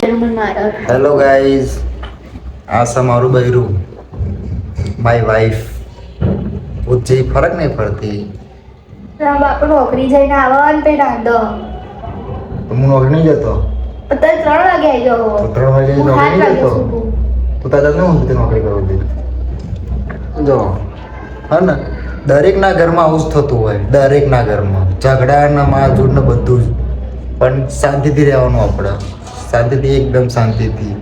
Hello guys, આ છે મારું બૈરું, માય વાઈફ. પૂછે ફરક નહીં પડતી. બાપુ નોકરી જઈને આવો ને તે રાંધો. તો હું નોકરી નહીં જતો. અત્યારે 3 વાગે આવી જાઓ. તો 3 વાગે નોકરી નહીં જતો. તો તારે ન હું નોકરી કરું છું. જો હા ને, દરેકના ઘરમાં આવું જ થતું હોય. દરેકના ઘરમાં ઝઘડાના મારઝૂડ ને બધું જ. પણ શાંતિથી રહેવાનું આપણે, શાંતિથી, એકદમ શાંતિથી.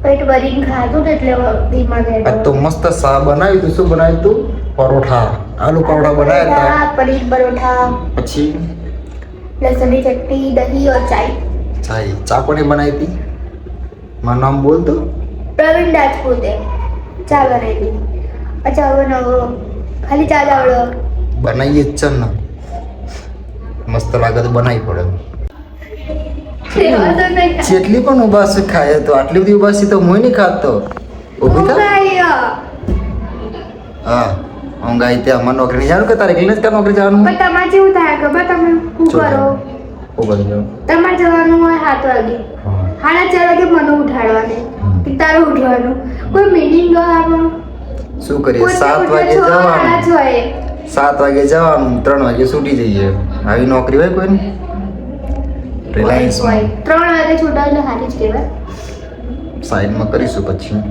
પેટ ભરીને ખાધું ને એટલે ધીમા આ તો મસ્ત શા બનાવ્યું તું. શું બનાવ્યું તું? પરોઠા, આલુ પરોઠા બનાવ્યા હતા. પનીર પરોઠા, પછી લસણની ચટણી, દહીં और ચાય. ચા કોને બનાવી હતી? મારું નામ બોલ તો. પ્રવીણ રાજપૂતે ચા બનાવી હતી. અચ્છા હવે નવો ખાલી ચા જ આવડો. બનાવીએ જ છે ને, મસ્ત લાગે તો બનાવી પડે. જેટલી પણ ઉબાસી ખાય તો આટલી બધી ઉબાસી તો હું નહીં ખાતો. ઊભી થા. હા, ઊંઘ આવી ત્યાં અમારે નોકરી નહીં જવાનું કે તારે એકલીને જ કા નોકરી જવાનું? પણ તમારે જેવું થાય ખબર? તમે શું કરો? તમારે જવાનું હોય 7 વાગે, 4:30 વાગે મને ઉઠાડવાને કે તારે ઉઠવાનું. કોઈ મિનિંગ આમાં શું કરીએ? 7 વાગે જવાનું, 7 વાગે જવાનું, 3 વાગે છૂટી જઈએ. આવી નોકરી હોય કોઈને? રિલાયન્સ 3 વાગે છૂટા એટલે સારી જ કહેવાય. સાઈડમાં કરીશું પછી.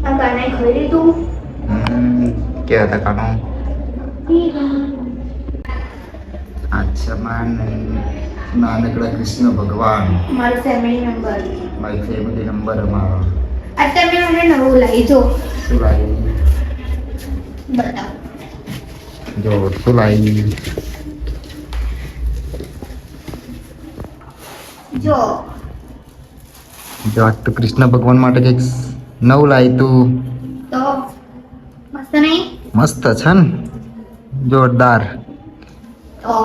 આ ગાના ખાઈ લીધું. ક્યાં હતા કાનો? અચ્છા, નાનકડા કૃષ્ણ ભગવાન. મારો ફેમિલી નંબર. મારી ફેમિલી નંબર અમારો. અત્યારે મને નવું લાવી જો. શું લાવી? બતાવો. જો શું લાવી? જો આજ તો કૃષ્ણ ભગવાન માટે કંઈક નવું લાવી તું. તો મસ્ત નહીં? મસ્ત છે ને, જોરદાર. તો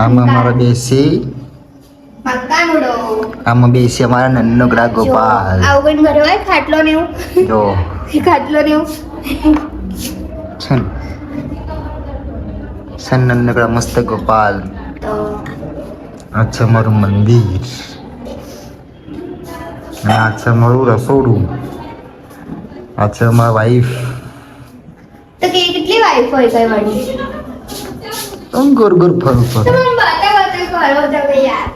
આમાં મારા બેસી, મકાનુડો. આમાં બેસી અમારા નન્નકડા ગોપાલ. આવું ઘરે હોય ખાટલો ને એવું. જો ખાટલો ને એવું છે ને, નન્નકડા મસ્ત ગોપાલ. તો આ છે મારું મંદિર, અને આ છે મારું રસોડું. આ છે મારા વાઈફ. તો કેટલી વાઈફ હોય કઈ વાળી? ગોર ગોર ફરું ફરું. તમે બાતા બાતા કરો તમે યાર.